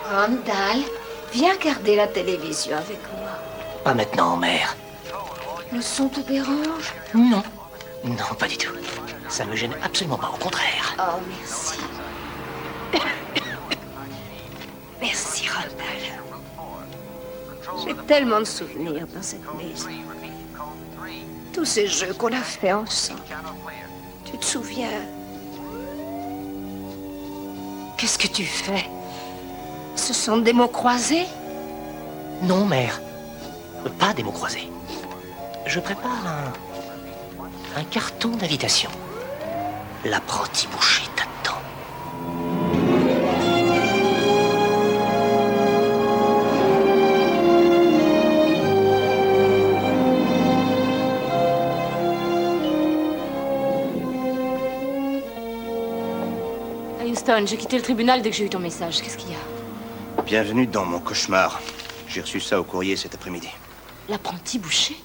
Randall, viens regarder la télévision avec moi. Pas maintenant, mère. Le son te dérange? Non. Non, pas du tout. Ça me gêne absolument pas, au contraire. Oh, merci. Merci, Randall. J'ai tellement de souvenirs dans cette maison. Tous ces jeux qu'on a fait ensemble. Tu te souviens? Qu'est-ce que tu fais? Ce sont des mots croisés? Non, mère. Pas des mots croisés. Je prépare un carton d'invitation. L'apprenti boucher t'attend. Houston, j'ai quitté le tribunal dès que j'ai eu ton message. Qu'est-ce qu'il y a? Bienvenue dans mon cauchemar. J'ai reçu ça au courrier cet après-midi. L'apprenti boucher?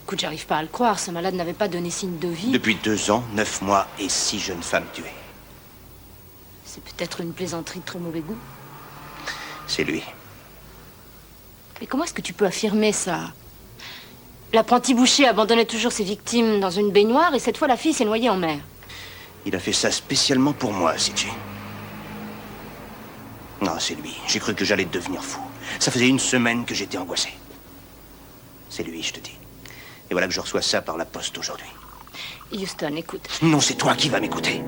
Écoute, j'arrive pas à le croire. Ce malade n'avait pas donné signe de vie. Depuis 2 ans, 9 mois et 6 jeunes femmes tuées. C'est peut-être une plaisanterie de très mauvais goût. C'est lui. Mais comment est-ce que tu peux affirmer ça? L'apprenti boucher abandonnait toujours ses victimes dans une baignoire et cette fois la fille s'est noyée en mer. Il a fait ça spécialement pour moi, sais-tu. Non, c'est lui. J'ai cru que j'allais devenir fou. Ça faisait 1 semaine que j'étais angoissé. C'est lui, je te dis. Et voilà que je reçois ça par la poste aujourd'hui. Houston, écoute. Non, c'est toi qui vas m'écouter.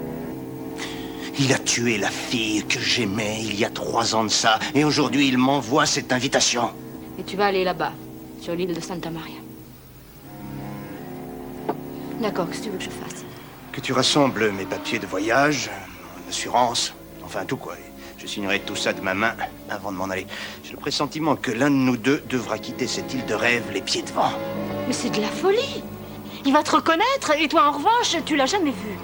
Il a tué la fille que j'aimais il y a 3 ans de ça. Et aujourd'hui, il m'envoie cette invitation. Et tu vas aller là-bas, sur l'île de Santa Maria. D'accord, qu'est-ce que tu veux que je fasse? Que tu rassembles mes papiers de voyage, mon assurance, enfin tout quoi. Je signerai tout ça de ma main avant de m'en aller. J'ai le pressentiment que l'un de nous deux devra quitter cette île de rêve les pieds devant. Mais c'est de la folie. Il va te reconnaître et toi en revanche, tu l'as jamais vu.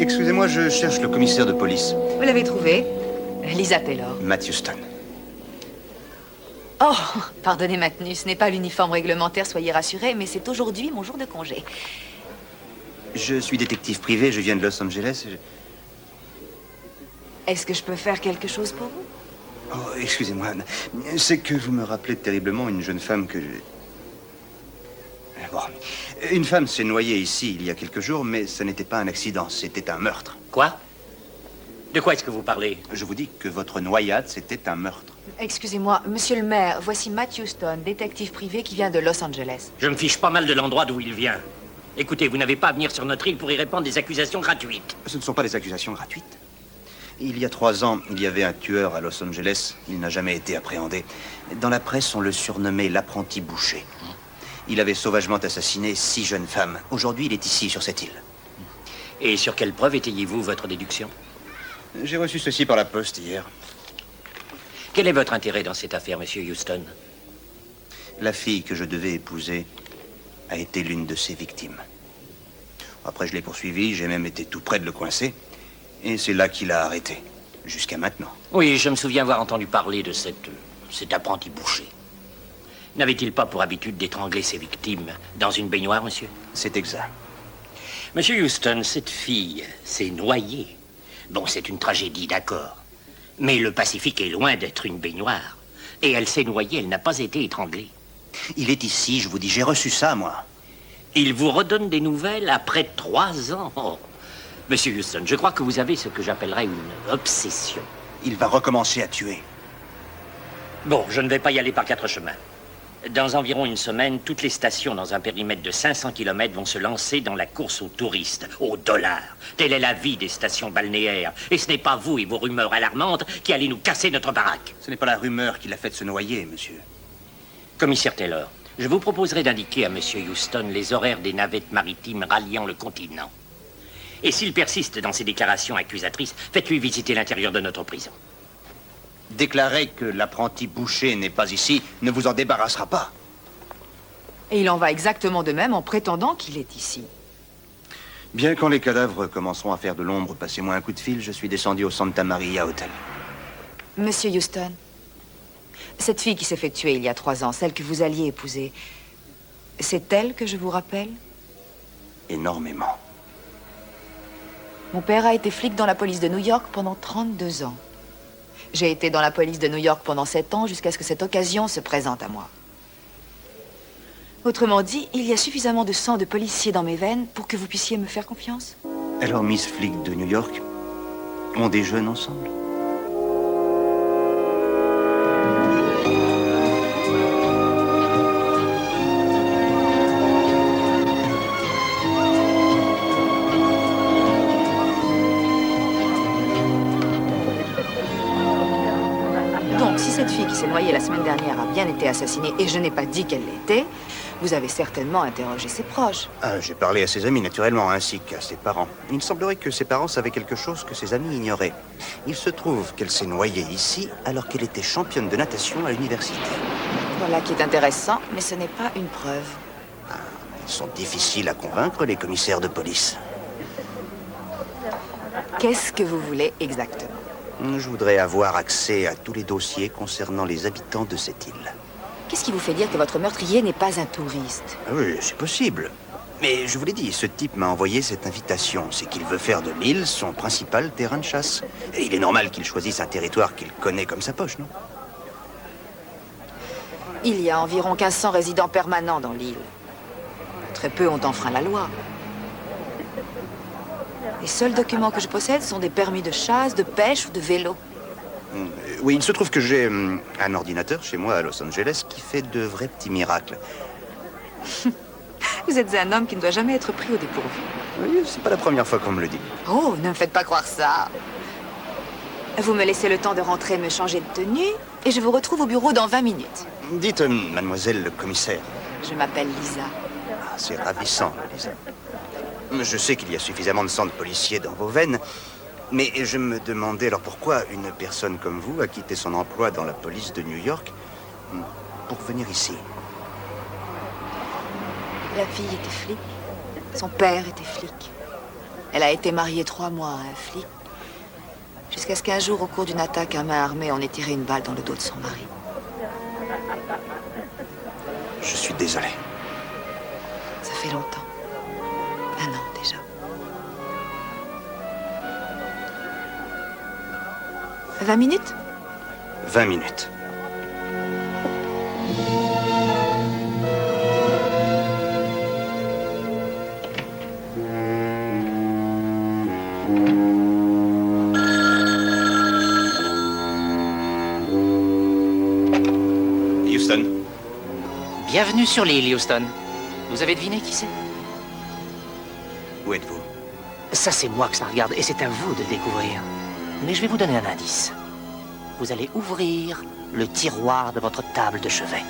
Excusez-moi, je cherche le commissaire de police. Vous l'avez trouvé? Lisa Taylor. Matt Houston. Oh, pardonnez ma tenue, ce n'est pas l'uniforme réglementaire, soyez rassurés, mais c'est aujourd'hui mon jour de congé. Je suis détective privé, je viens de Los Angeles. Est-ce que je peux faire quelque chose pour vous? Oh, excusez-moi, c'est que vous me rappelez terriblement une jeune femme que j'ai... Bon, une femme s'est noyée ici il y a quelques jours, mais ça n'était pas un accident, c'était un meurtre. Quoi? De quoi est-ce que vous parlez? Je vous dis que votre noyade, c'était un meurtre. Excusez-moi, monsieur le maire, voici Matt Houston, détective privé qui vient de Los Angeles. Je me fiche pas mal de l'endroit d'où il vient. Écoutez, vous n'avez pas à venir sur notre île pour y répandre des accusations gratuites. Ce ne sont pas des accusations gratuites. Il y a 3 ans, il y avait un tueur à Los Angeles. Il n'a jamais été appréhendé. Dans la presse, on le surnommait l'apprenti boucher. Il avait sauvagement assassiné 6 jeunes femmes. Aujourd'hui, il est ici, sur cette île. Et sur quelle preuve étayez-vous votre déduction? J'ai reçu ceci par la poste hier. Quel est votre intérêt dans cette affaire, monsieur Houston? La fille que je devais épouser a été l'une de ses victimes. Après, je l'ai poursuivi, j'ai même été tout près de le coincer. Et c'est là qu'il a arrêté, jusqu'à maintenant. Oui, je me souviens avoir entendu parler de cet apprenti boucher. N'avait-il pas pour habitude d'étrangler ses victimes dans une baignoire, monsieur? C'est exact. Monsieur Houston, cette fille s'est noyée. Bon, c'est une tragédie, d'accord. Mais le Pacifique est loin d'être une baignoire. Et elle s'est noyée, elle n'a pas été étranglée. Il est ici, je vous dis, j'ai reçu ça, moi. Il vous redonne des nouvelles après 3 ans. Oh. Monsieur Houston, je crois que vous avez ce que j'appellerais une obsession. Il va recommencer à tuer. Bon, je ne vais pas y aller par 4 chemins. Dans environ une semaine, toutes les stations dans un périmètre de 500 km vont se lancer dans la course aux touristes, aux dollars. Telle est la vie des stations balnéaires. Et ce n'est pas vous et vos rumeurs alarmantes qui allez nous casser notre baraque. Ce n'est pas la rumeur qui l'a fait se noyer, monsieur. Commissaire Taylor, je vous proposerai d'indiquer à monsieur Houston les horaires des navettes maritimes ralliant le continent. Et s'il persiste dans ses déclarations accusatrices, faites-lui visiter l'intérieur de notre prison. Déclarer que l'apprenti boucher n'est pas ici ne vous en débarrassera pas. Et il en va exactement de même en prétendant qu'il est ici. Bien quand les cadavres commenceront à faire de l'ombre, passez-moi un coup de fil, je suis descendu au Santa Maria Hotel. Monsieur Houston, cette fille qui s'est fait tuer il y a 3 ans, celle que vous alliez épouser, c'est elle que je vous rappelle? Énormément. Mon père a été flic dans la police de New York pendant 32 ans. J'ai été dans la police de New York pendant 7 ans jusqu'à ce que cette occasion se présente à moi. Autrement dit, il y a suffisamment de sang de policier dans mes veines pour que vous puissiez me faire confiance. Alors, Miss Flic de New York, on déjeune ensemble? Donc, si cette fille qui s'est noyée la semaine dernière a bien été assassinée, et je n'ai pas dit qu'elle l'était, vous avez certainement interrogé ses proches. Ah, j'ai parlé à ses amis, naturellement, ainsi qu'à ses parents. Il semblerait que ses parents savaient quelque chose que ses amis ignoraient. Il se trouve qu'elle s'est noyée ici alors qu'elle était championne de natation à l'université. Voilà qui est intéressant, mais ce n'est pas une preuve. Ils sont difficiles à convaincre, les commissaires de police. Qu'est-ce que vous voulez exactement? Je voudrais avoir accès à tous les dossiers concernant les habitants de cette île. Qu'est-ce qui vous fait dire que votre meurtrier n'est pas un touriste? Ah oui, c'est possible. Mais je vous l'ai dit, ce type m'a envoyé cette invitation. C'est qu'il veut faire de l'île son principal terrain de chasse. Et il est normal qu'il choisisse un territoire qu'il connaît comme sa poche, non? Il y a environ 1500 résidents permanents dans l'île. Très peu ont enfreint la loi. Les seuls documents que je possède sont des permis de chasse, de pêche ou de vélo. Oui, il se trouve que j'ai un ordinateur chez moi à Los Angeles qui fait de vrais petits miracles. Vous êtes un homme qui ne doit jamais être pris au dépourvu. Oui, c'est pas la première fois qu'on me le dit. Oh, ne me faites pas croire ça. Vous me laissez le temps de rentrer me changer de tenue et je vous retrouve au bureau dans 20 minutes. Dites, mademoiselle le commissaire. Je m'appelle Lisa. Ah, c'est ravissant, Lisa. Je sais qu'il y a suffisamment de sang de policier dans vos veines, mais je me demandais alors pourquoi une personne comme vous a quitté son emploi dans la police de New York pour venir ici. La fille était flic. Son père était flic. Elle a été mariée 3 mois à un flic. Jusqu'à ce qu'un jour, au cours d'une attaque à main armée, on ait tiré une balle dans le dos de son mari. Je suis désolé. Ça fait longtemps. 1 an déjà. « 20 minutes ?» 20 minutes. Bienvenue sur l'île, Houston. Vous avez deviné qui c'est? Où êtes-vous? Ça, c'est moi que ça regarde, et c'est à vous de découvrir. Mais je vais vous donner un indice. Vous allez ouvrir le tiroir de votre table de chevet.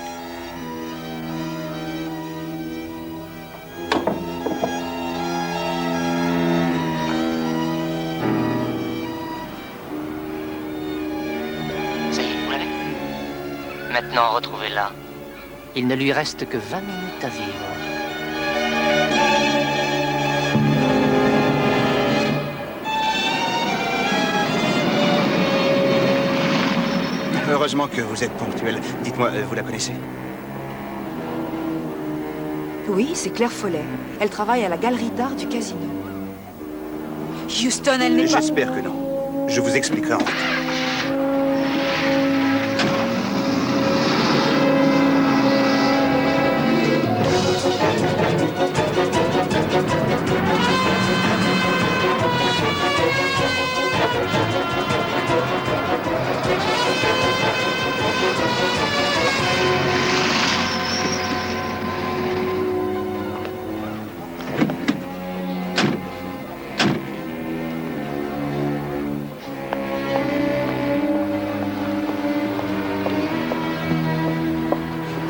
Ça y est, vous l'avez? Maintenant, retrouvez-la. Il ne lui reste que 20 minutes à vivre. Heureusement que vous êtes ponctuel. Dites-moi, vous la connaissez? Oui, c'est Claire Follet. Elle travaille à la galerie d'art du casino. Houston, elle n'est pas... J'espère que non. Je vous expliquerai en route.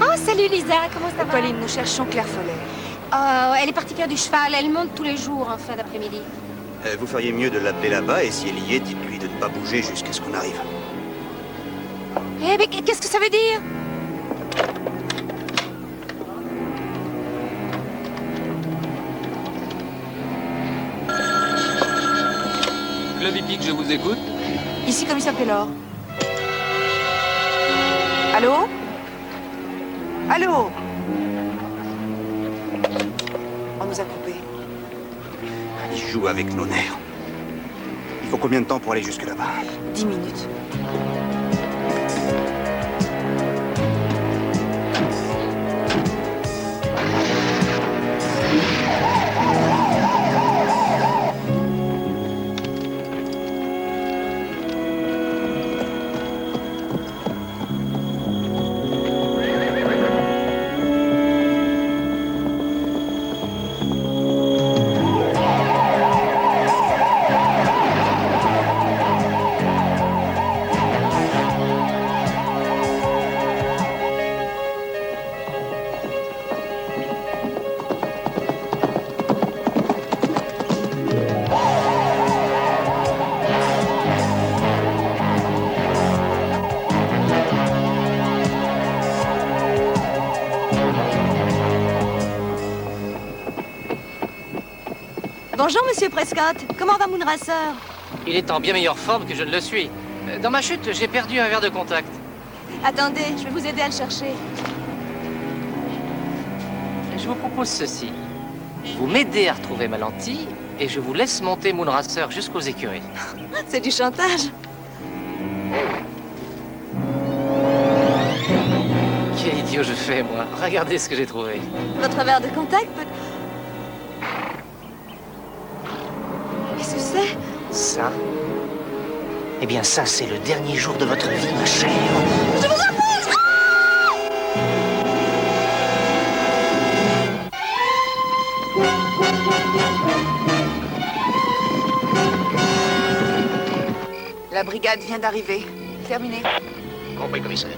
Oh, salut Lisa, comment ça va? Pauline, nous cherchons Claire Follet. Elle est partie faire du cheval, elle monte tous les jours en fin d'après-midi. Vous feriez mieux de l'appeler là-bas, et si elle y est, dites-lui de ne pas bouger jusqu'à ce qu'on arrive. Eh, mais qu'est-ce que ça veut dire? Club hippique, je vous écoute. Ici, commissaire Taylor. Allô? Allô? On nous a coupés. Il joue avec nos nerfs. Il faut combien de temps pour aller jusque là-bas? 10 minutes. Bonjour, Monsieur Prescott. Comment va Moonracer? Il est en bien meilleure forme que je ne le suis. Dans ma chute, j'ai perdu un verre de contact. Attendez, je vais vous aider à le chercher. Je vous propose ceci. Vous m'aidez à retrouver ma lentille, et je vous laisse monter Moonracer jusqu'aux écuries. C'est du chantage. Quel idiot je fais, moi. Regardez ce que j'ai trouvé. Votre verre de contact peut... Qu'est-ce que c'est? Ça? Eh bien, ça, c'est le dernier jour de votre vie, ma chère. Je vous accuse! La brigade vient d'arriver. Terminé. Compris, commissaire.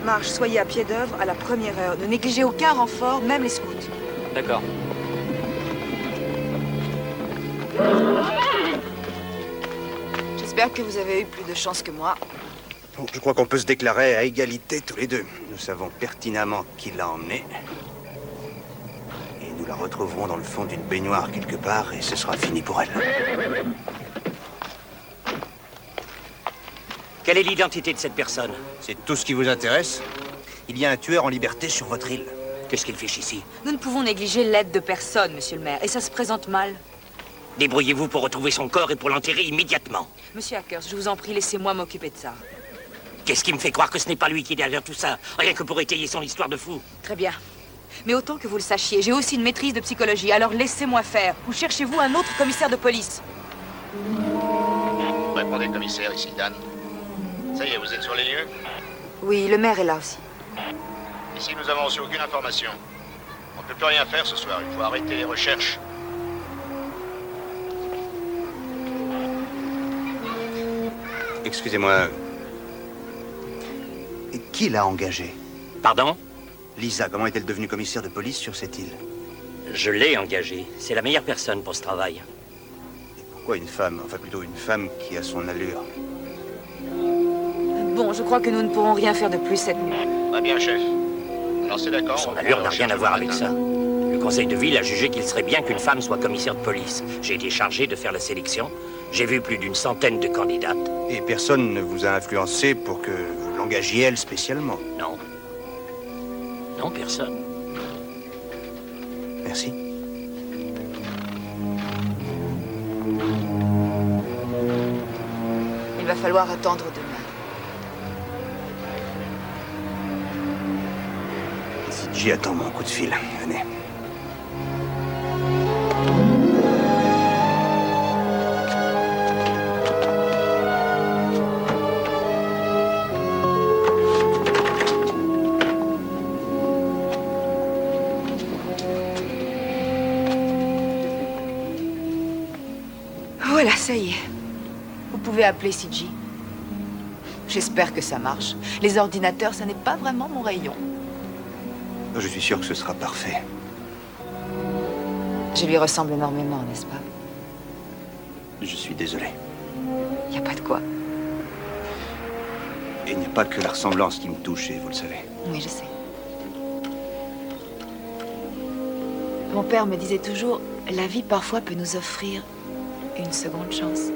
Marche, soyez à pied d'œuvre à la première heure. Ne négligez aucun renfort, même les scouts. D'accord. J'espère que vous avez eu plus de chance que moi. Bon, je crois qu'on peut se déclarer à égalité tous les deux. Nous savons pertinemment qui l'a emmenée. Et nous la retrouverons dans le fond d'une baignoire quelque part, et ce sera fini pour elle. Quelle est l'identité de cette personne? C'est tout ce qui vous intéresse? Il y a un tueur en liberté sur votre île. Qu'est-ce qu'il fiche ici? Nous ne pouvons négliger l'aide de personne, Monsieur le maire, et ça se présente mal. Débrouillez-vous pour retrouver son corps et pour l'enterrer immédiatement. Monsieur Hackers, je vous en prie, laissez-moi m'occuper de ça. Qu'est-ce qui me fait croire que ce n'est pas lui qui est derrière tout ça? Rien que pour étayer son histoire de fou. Très bien. Mais autant que vous le sachiez, j'ai aussi une maîtrise de psychologie, alors laissez-moi faire. Ou cherchez-vous un autre commissaire de police? Répondez, commissaire, ici Dan. Ça y est, vous êtes sur les lieux? Oui, le maire est là aussi. Ici, nous avons reçu aucune information. On ne peut plus rien faire ce soir. Il faut arrêter les recherches. Excusez-moi. Qui l'a engagée? Pardon? Lisa, comment est-elle devenue commissaire de police sur cette île? Je l'ai engagée. C'est la meilleure personne pour ce travail. Et pourquoi une femme? Enfin, plutôt une femme qui a son allure. Bon, je crois que nous ne pourrons rien faire de plus cette nuit. Très bien, chef. Alors c'est d'accord. Son allure n'a rien à voir avec ça. Le conseil de ville a jugé qu'il serait bien qu'une femme soit commissaire de police. J'ai été chargé de faire la sélection. J'ai vu plus d'une centaine de candidates. Et personne ne vous a influencé pour que vous l'engagiez elle spécialement? Non. Non, personne. Merci. Il va falloir attendre demain. J'y attends mon coup de fil. Venez. Voilà, ça y est. Vous pouvez appeler CG. J'espère que ça marche. Les ordinateurs, ça n'est pas vraiment mon rayon. Je suis sûr que ce sera parfait. Je lui ressemble énormément, n'est-ce pas? Je suis désolé. Il n'y a pas de quoi. Et il n'y a pas que la ressemblance qui me touche, et vous le savez. Oui, je sais. Mon père me disait toujours, la vie parfois peut nous offrir une seconde chance.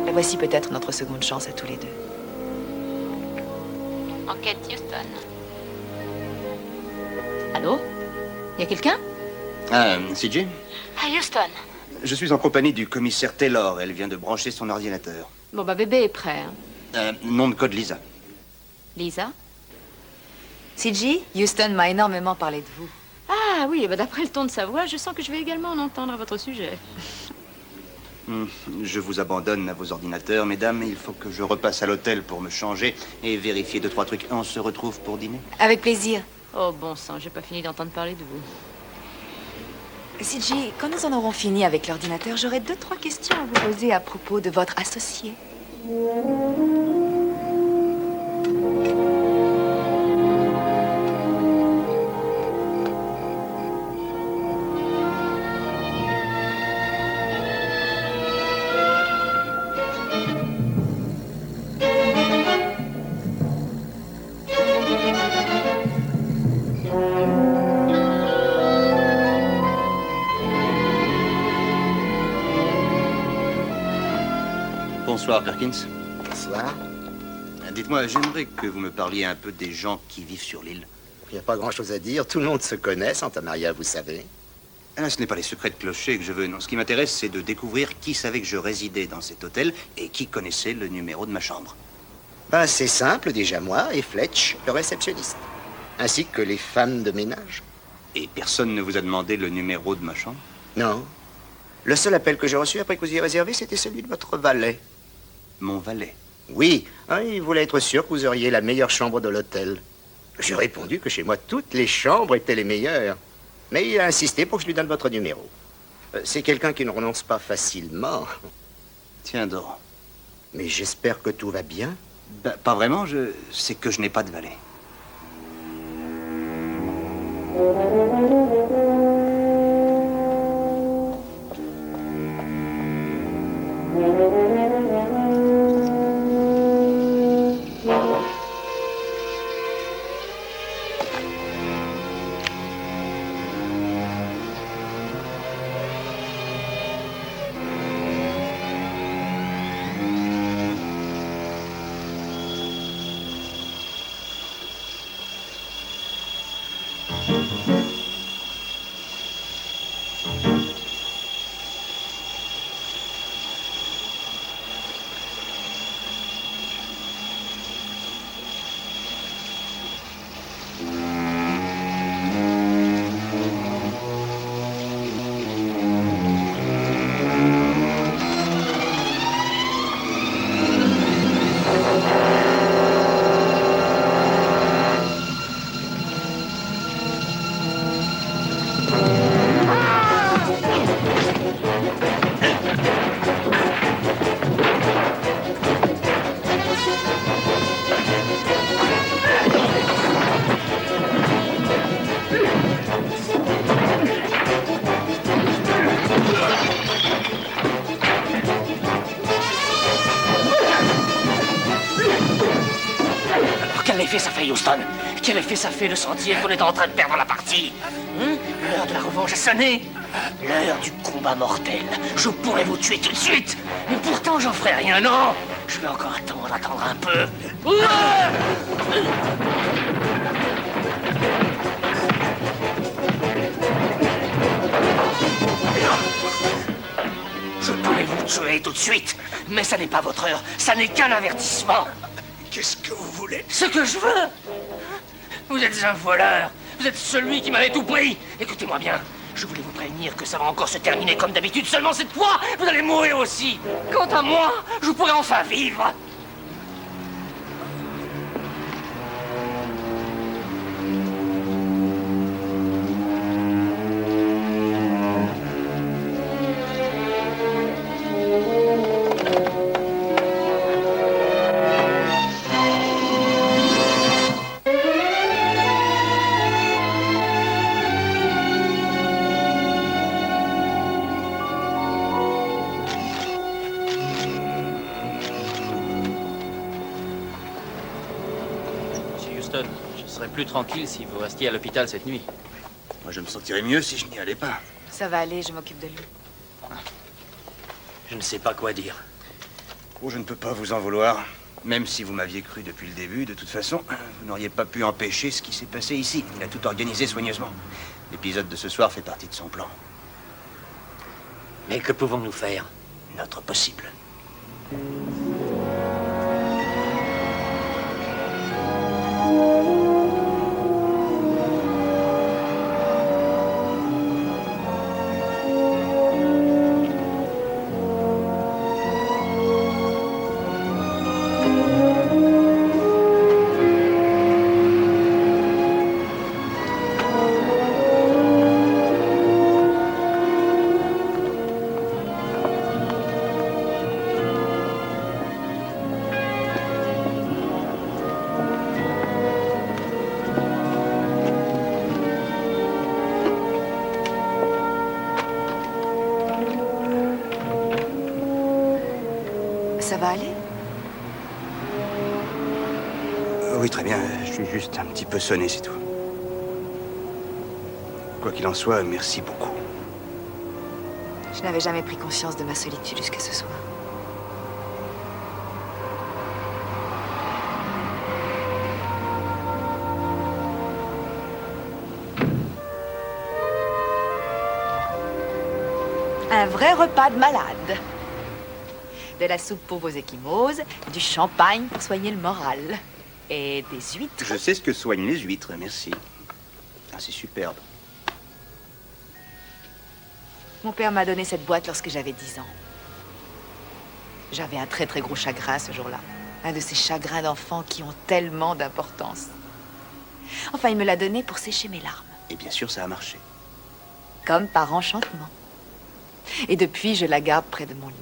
La voici peut-être notre seconde chance à tous les deux. Enquête Houston. Allô? Y a quelqu'un? CJ? Ah, Houston. Je suis en compagnie du commissaire Taylor. Elle vient de brancher son ordinateur. Bon, bah, bébé est prêt. Hein. Nom de code Lisa. Lisa? CG, Houston m'a énormément parlé de vous. Ah oui, bah, d'après le ton de sa voix, je sens que je vais également en entendre à votre sujet. Je vous abandonne à vos ordinateurs, mesdames. Il faut que je repasse à l'hôtel pour me changer et vérifier 2-3 trucs. On se retrouve pour dîner? Avec plaisir. Oh, bon sang, j'ai pas fini d'entendre parler de vous. CG, quand nous en aurons fini avec l'ordinateur, j'aurai 2-3 questions à vous poser à propos de votre associé. Bonsoir, Perkins. Bonsoir. Dites-moi, j'aimerais que vous me parliez un peu des gens qui vivent sur l'île. Il n'y a pas grand-chose à dire. Tout le monde se connaît, Santa Maria, vous savez. Ah, ce n'est pas les secrets de clocher que je veux. Non, ce qui m'intéresse, c'est de découvrir qui savait que je résidais dans cet hôtel et qui connaissait le numéro de ma chambre. Ben, c'est simple, déjà moi et Fletch, le réceptionniste. Ainsi que les femmes de ménage. Et personne ne vous a demandé le numéro de ma chambre? Non. Le seul appel que j'ai reçu après que vous y réservé, c'était celui de votre valet. Mon valet? Oui, hein, il voulait être sûr que vous auriez la meilleure chambre de l'hôtel. J'ai répondu que chez moi, toutes les chambres étaient les meilleures. Mais il a insisté pour que je lui donne votre numéro. C'est quelqu'un qui ne renonce pas facilement. Tiens donc. Mais j'espère que tout va bien. Ben, pas vraiment, c'est que je n'ai pas de valet. Alors, quel effet ça fait, Houston? Quel effet ça fait de sentir qu'on est en train de perdre la partie? L'heure de la revanche a sonné. L'heure du combat mortel. Je pourrais vous tuer tout de suite. Mais pourtant, j'en ferai rien, non. Je vais encore attendre un peu. Je pourrais vous tuer tout de suite. Mais ça n'est pas votre heure. Ça n'est qu'un avertissement. Qu'est-ce que vous voulez? Ce que je veux. Vous êtes un voleur. Vous êtes celui qui m'avait tout pris. Écoutez-moi bien. Je voulais vous prévenir que ça va encore se terminer comme d'habitude. Seulement cette fois, vous allez mourir aussi. Quant à moi, je pourrai enfin vivre. Je serais plus tranquille si vous restiez à l'hôpital cette nuit. Moi, je me sentirais mieux si je n'y allais pas. Ça va aller, je m'occupe de lui. Je ne sais pas quoi dire. Oh, je ne peux pas vous en vouloir. Même si vous m'aviez cru depuis le début, de toute façon, vous n'auriez pas pu empêcher ce qui s'est passé ici. Il a tout organisé soigneusement. L'épisode de ce soir fait partie de son plan. Mais que pouvons-nous faire? Notre possible. Ça va aller? Oui, très bien. Je suis juste un petit peu sonné, c'est tout. Quoi qu'il en soit, merci beaucoup. Je n'avais jamais pris conscience de ma solitude jusqu'à ce soir. Un vrai repas de malade. De la soupe pour vos ecchymoses, du champagne pour soigner le moral. Et des huîtres. Je sais ce que soignent les huîtres, merci. Ah, c'est superbe. Mon père m'a donné cette boîte lorsque j'avais 10 ans. J'avais un très très gros chagrin ce jour-là. Un de ces chagrins d'enfant qui ont tellement d'importance. Enfin, il me l'a donné pour sécher mes larmes. Et bien sûr, ça a marché. Comme par enchantement. Et depuis, je la garde près de mon lit.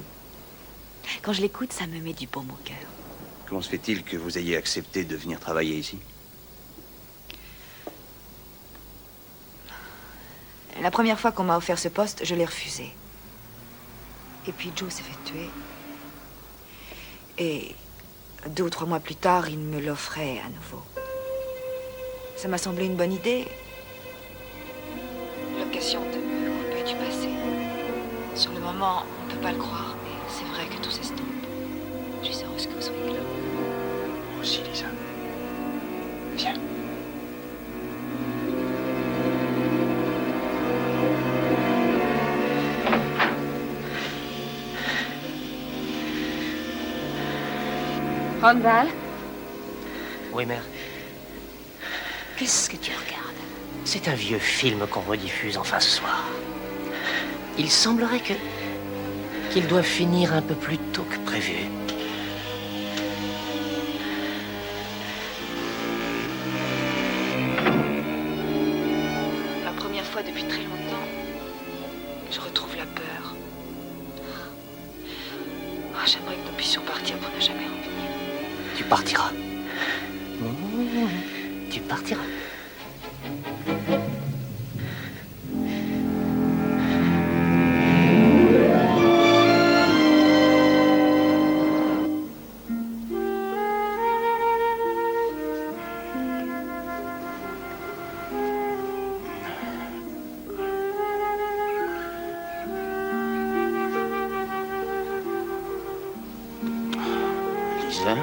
Quand je l'écoute, ça me met du baume au cœur. Comment se fait-il que vous ayez accepté de venir travailler ici? La première fois qu'on m'a offert ce poste, je l'ai refusé. Et puis Joe s'est fait tuer. Et 2 ou 3 mois plus tard, il me l'offrait à nouveau. Ça m'a semblé une bonne idée. L'occasion de me couper du passé. Sur le moment, on ne peut pas le croire, mais c'est vrai que tout s'estompe. Je suis heureuse que vous soyez là. Moi aussi, Lisa. Viens. Ronval, Oui, mère. qu'est-ce que tu regardes? C'est un vieux film qu'on rediffuse enfin ce soir. Il semblerait qu'il doit finir un peu plus tôt que prévu. La première fois depuis très longtemps, je retrouve la peur. Ah, j'aimerais que nous puissions partir pour ne jamais revenir. Tu partiras. Tu partiras. Lisa.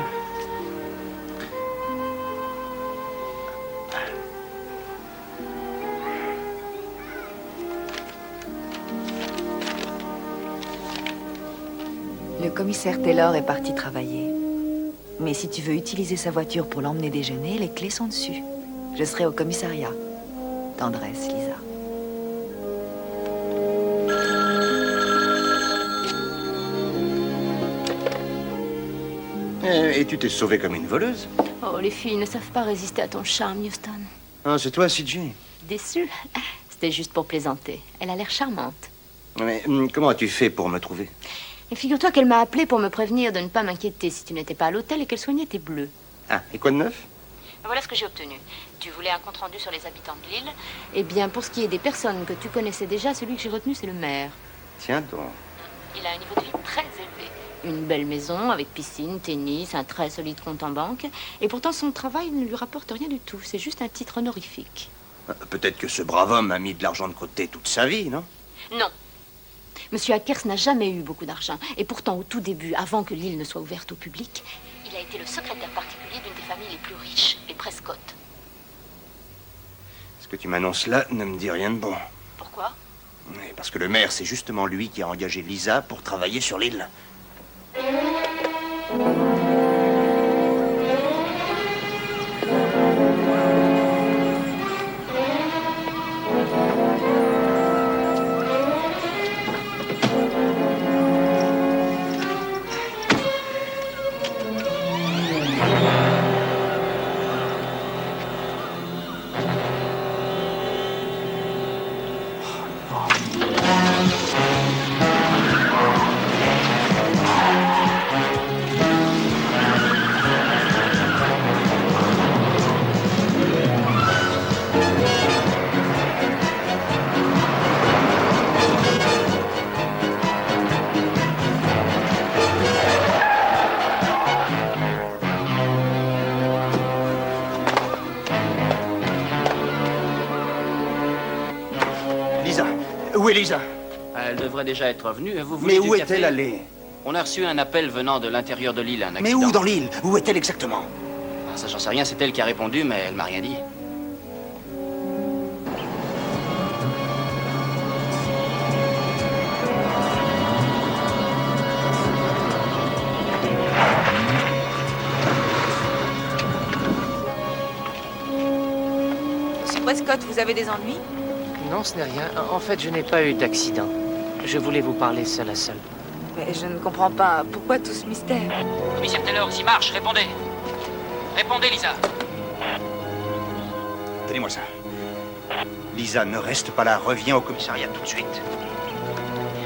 Le commissaire Taylor est parti travailler. Mais si tu veux utiliser sa voiture pour l'emmener déjeuner, les clés sont dessus. Je serai au commissariat. Tendresse, Lisa. Et tu t'es sauvée comme une voleuse. Oh, les filles ne savent pas résister à ton charme, Houston. Ah, c'est toi, CJ. Déçue? C'était juste pour plaisanter. Elle a l'air charmante. Mais comment as-tu fait pour me trouver? Et figure-toi qu'elle m'a appelé pour me prévenir de ne pas m'inquiéter si tu n'étais pas à l'hôtel et qu'elle soignait tes bleus. Ah, et quoi de neuf? Voilà ce que j'ai obtenu. Tu voulais un compte-rendu sur les habitants de l'île. Eh bien, pour ce qui est des personnes que tu connaissais déjà, celui que j'ai retenu, c'est le maire. Tiens donc. Il a un niveau de vie très élevé. Une belle maison avec piscine, tennis, un très solide compte en banque. Et pourtant, son travail ne lui rapporte rien du tout. C'est juste un titre honorifique. Peut-être que ce brave homme a mis de l'argent de côté toute sa vie, non? Non. Monsieur Akers n'a jamais eu beaucoup d'argent. Et pourtant, au tout début, avant que l'île ne soit ouverte au public, il a été le secrétaire particulier d'une des familles les plus riches, les Prescott. Ce que tu m'annonces là ne me dit rien de bon. Pourquoi? Oui, parce que le maire, c'est justement lui qui a engagé Lisa pour travailler sur l'île. Où est Lisa? Elle devrait déjà être revenue. Vous voulez Mais du où café? est-elle allée? On a reçu un appel venant de l'intérieur de l'île, un accident. Mais où dans l'île? Où est-elle exactement? Ah, ça, j'en sais rien, c'est elle qui a répondu, mais elle m'a rien dit. Monsieur Prescott, vous avez des ennuis? Non, ce n'est rien. En fait, je n'ai pas eu d'accident. Je voulais vous parler seul à seul. Mais je ne comprends pas. Pourquoi tout ce mystère? Commissaire Taylor, ici Marche, répondez. Répondez, Lisa. Tenez-moi ça. Lisa, ne reste pas là. Reviens au commissariat tout de suite.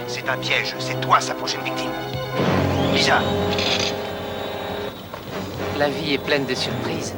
C'est un piège. C'est toi sa prochaine victime. Lisa! La vie est pleine de surprises.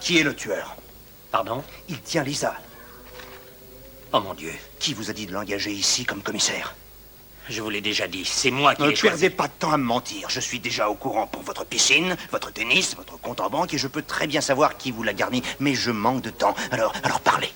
Qui est le tueur? Pardon? Il tient Lisa. Oh mon Dieu. Qui vous a dit de l'engager ici comme commissaire? Je vous l'ai déjà dit, c'est moi qui Ne l'ai choisi. perdez pas de temps à me mentir. Je suis déjà au courant pour votre piscine, votre tennis, votre compte en banque, et je peux très bien savoir qui vous l'a garni, mais je manque de temps. Alors parlez.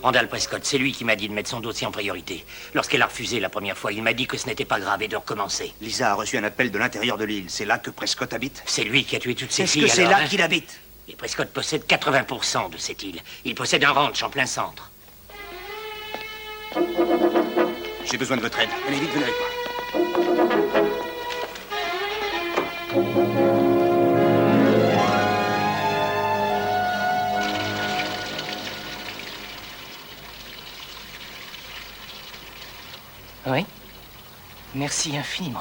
Randall Prescott, c'est lui qui m'a dit de mettre son dossier en priorité. Lorsqu'elle a refusé la première fois, il m'a dit que ce n'était pas grave et de recommencer. Lisa a reçu un appel de l'intérieur de l'île. C'est là que Prescott habite? C'est lui qui a tué toutes ses Est-ce filles. que c'est alors, là hein? qu'il habite? Et Prescott possède 80% de cette île. Il possède un ranch en plein centre. J'ai besoin de votre aide. Allez vite, venez avec moi. Oui? Merci infiniment.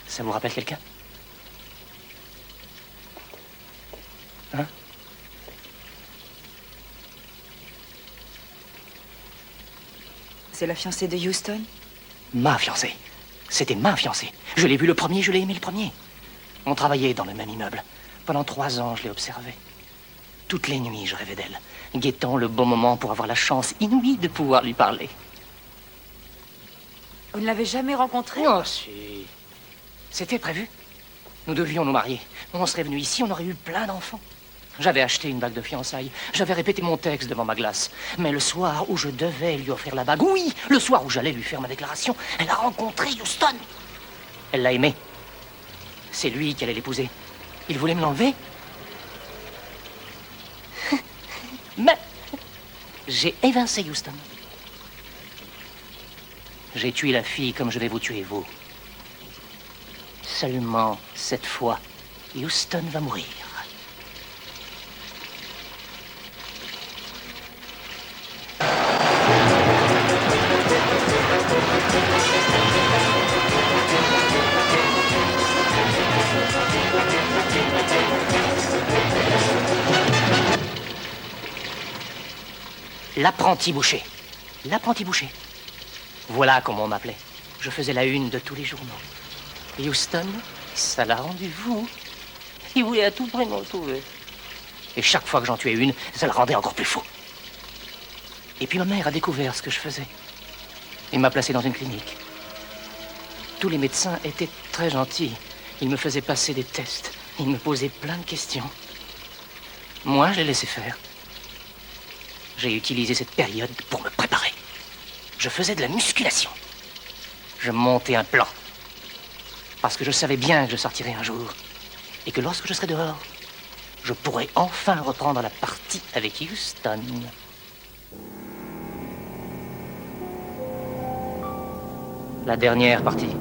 Ça vous rappelle quelqu'un? Hein? C'est la fiancée de Houston? Ma fiancée. C'était ma fiancée. Je l'ai vu le premier, je l'ai aimé le premier. On travaillait dans le même immeuble. Pendant 3 ans, je l'ai observée. Toutes les nuits, je rêvais d'elle, guettant le bon moment pour avoir la chance inouïe de pouvoir lui parler. Vous ne l'avez jamais rencontrée? Oh, si. C'était prévu. Nous devions nous marier. On serait venu ici, on aurait eu plein d'enfants. J'avais acheté une bague de fiançailles. J'avais répété mon texte devant ma glace. Mais le soir où je devais lui offrir la bague, oui, le soir où j'allais lui faire ma déclaration, elle a rencontré Houston. Elle l'a aimé. C'est lui qui allait l'épouser. Il voulait me l'enlever. Mais j'ai évincé Houston. J'ai tué la fille comme je vais vous tuer vous. Seulement cette fois, Houston va mourir. L'apprenti boucher. L'apprenti boucher. Voilà comment on m'appelait. Je faisais la une de tous les journaux. Houston, ça l'a rendu fou. Il voulait à tout prix me retrouver. Et chaque fois que j'en tuais une, ça le rendait encore plus fou. Et puis ma mère a découvert ce que je faisais. Et m'a placé dans une clinique. Tous les médecins étaient très gentils. Ils me faisaient passer des tests. Ils me posaient plein de questions. Moi, je les laissais faire. J'ai utilisé cette période pour me préparer. Je faisais de la musculation. Je montais un plan. Parce que je savais bien que je sortirais un jour. Et que lorsque je serais dehors, je pourrais enfin reprendre la partie avec Houston. La dernière partie.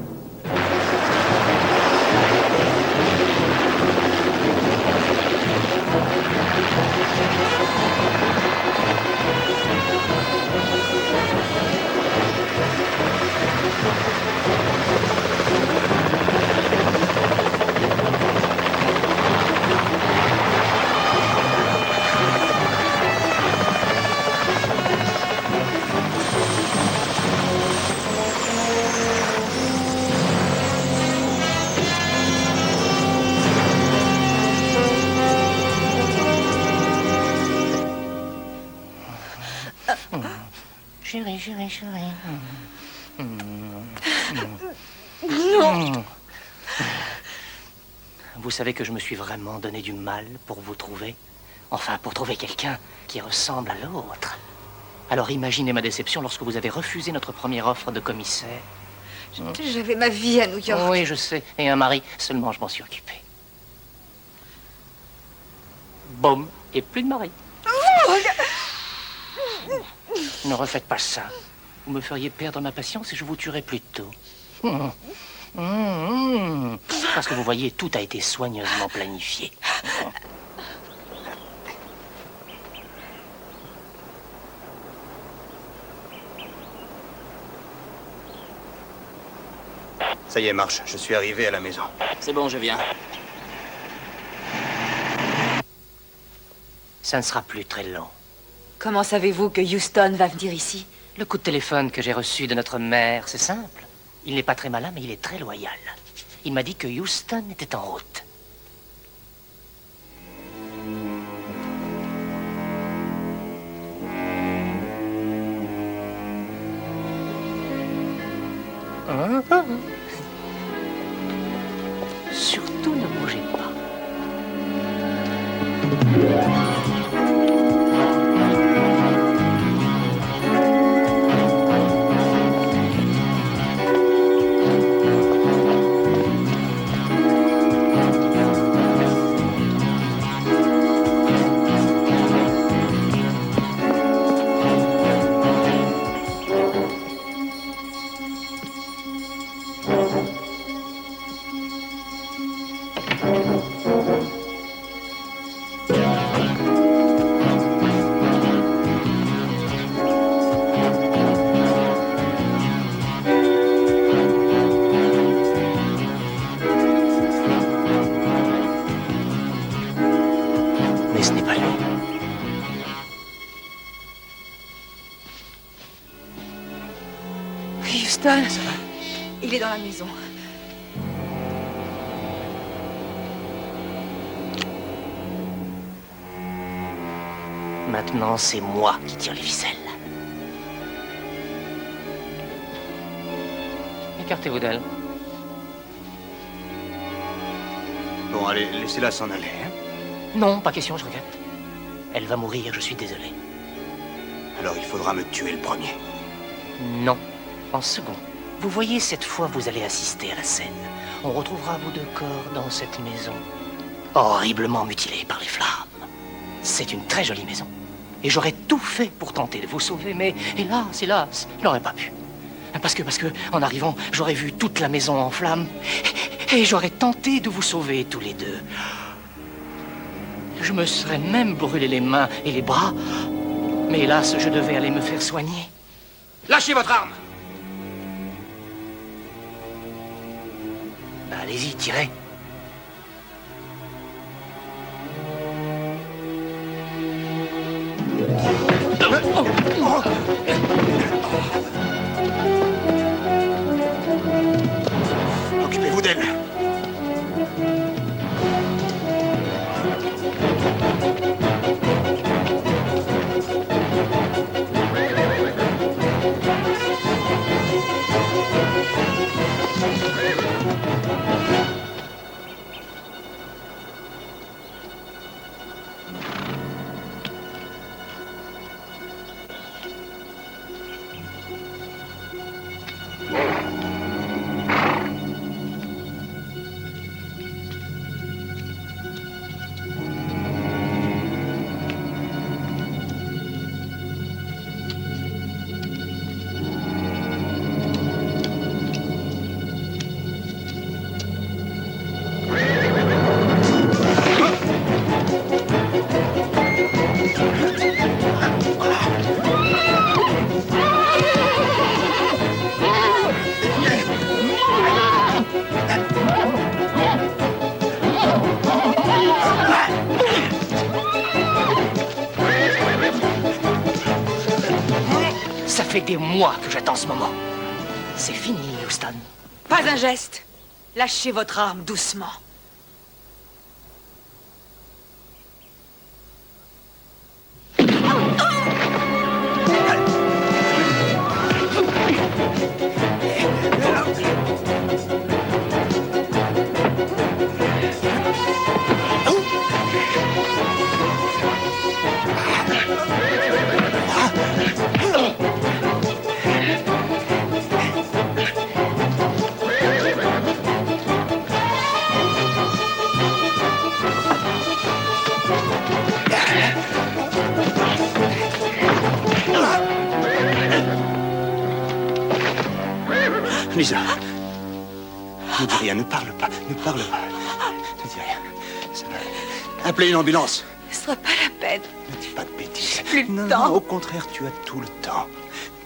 Chérie, chérie, chérie. Non. Vous savez que je me suis vraiment donné du mal pour vous trouver. Enfin, pour trouver quelqu'un qui ressemble à l'autre. Alors imaginez ma déception lorsque vous avez refusé notre première offre de commissaire. J'avais ma vie à New York. Oui, je sais. Et un mari. Seulement, je m'en suis occupé. Boum. Et plus de mari. Ne refaites pas ça. Vous me feriez perdre ma patience et je vous tuerais plus tôt. Parce que vous voyez, tout a été soigneusement planifié. Ça y est, marche. Je suis arrivé à la maison. C'est bon, je viens. Ça ne sera plus très long. Comment savez-vous que Houston va venir ici? Le coup de téléphone que j'ai reçu de notre mère, c'est simple. Il n'est pas très malin, mais il est très loyal. Il m'a dit que Houston était en route. Surtout ne bougez pas. Houston, il est dans la maison. Maintenant, c'est moi qui tire les ficelles. Écartez-vous d'elle. Bon, allez, laissez-la s'en aller. Hein. Non, pas question, je regrette. Elle va mourir, je suis désolé. Alors il faudra me tuer le premier. Non, en second. Vous voyez, cette fois, vous allez assister à la scène. On retrouvera vos deux corps dans cette maison, horriblement mutilés par les flammes. C'est une très jolie maison. Et j'aurais tout fait pour tenter de vous sauver, mais hélas, je n'aurais pas pu. Parce que, en arrivant, j'aurais vu toute la maison en flammes, et j'aurais tenté de vous sauver tous les deux. Je me serais même brûlé les mains et les bras, mais hélas, je devais aller me faire soigner. Lâchez votre arme! Ben, allez-y, tirez. Occupez-vous d'elle. Ça fait des mois que j'attends ce moment. C'est fini, Houston. Pas un geste. Lâchez votre arme doucement. Lisa, ne dis rien, ne parle pas, ne parle pas. Ne dis rien. Ça va. Appelez une ambulance. Ce sera pas la peine. Ne dis pas de bêtises. Plus le non, temps. Non, au contraire, tu as tout le temps.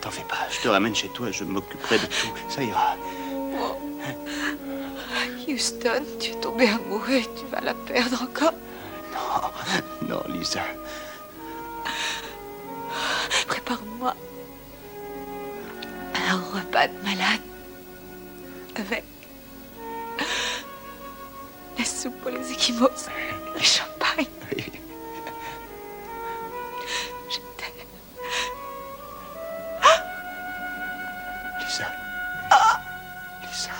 T'en fais pas, je te ramène chez toi, je m'occuperai de tout. Ça ira. Oh. Houston, tu es tombé amoureux, tu vas la perdre encore. Non, Lisa. Prépare-moi un repas de malade avec la soupe pour les échymoses, le champagne. Je t'aime. Lisa. Lisa.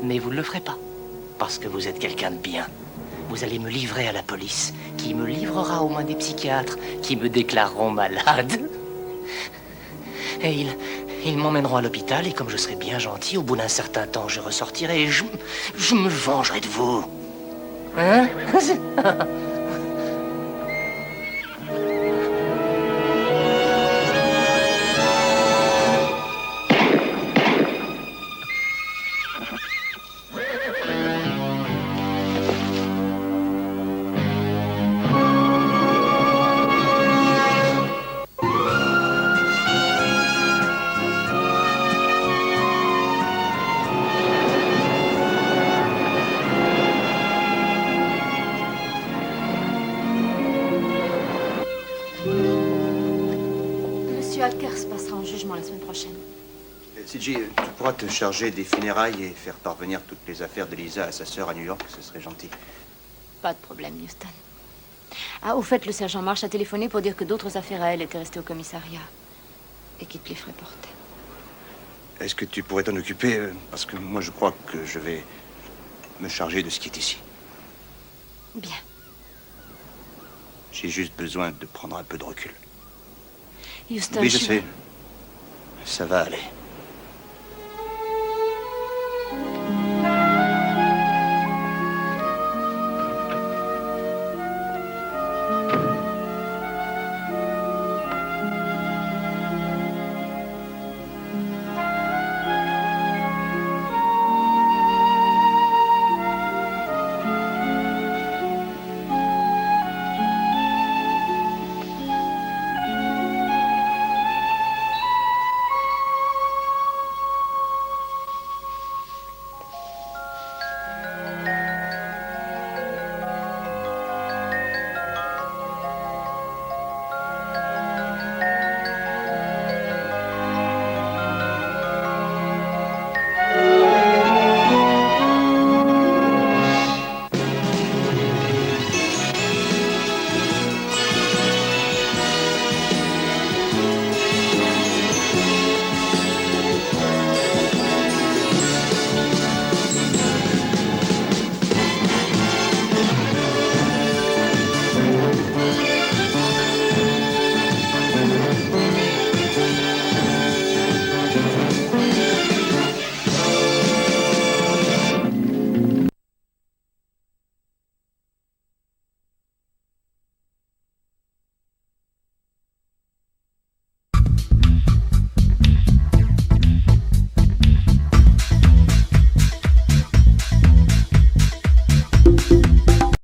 Mais vous ne le ferez pas, parce que vous êtes quelqu'un de bien. vous allez me livrer à la police, qui me livrera aux mains des psychiatres, qui me déclareront malade. Et ils m'emmèneront à l'hôpital, et comme je serai bien gentil, au bout d'un certain temps, je ressortirai et je me vengerai de vous. Hein? Monsieur Akers passera en jugement la semaine prochaine. CJ, tu pourras te charger des funérailles et faire parvenir toutes les affaires d'Elisa à sa sœur à New York, ce serait gentil. Pas de problème, Houston. Ah, au fait, le sergent Marsh a téléphoné pour dire que d'autres affaires à elle étaient restées au commissariat et qu'il te les ferait porter. Est-ce que tu pourrais t'en occuper? Parce que moi, je crois que je vais me charger de ce qui est ici. Bien. J'ai juste besoin de prendre un peu de recul. Houston, Oui, je sais. Ça va aller.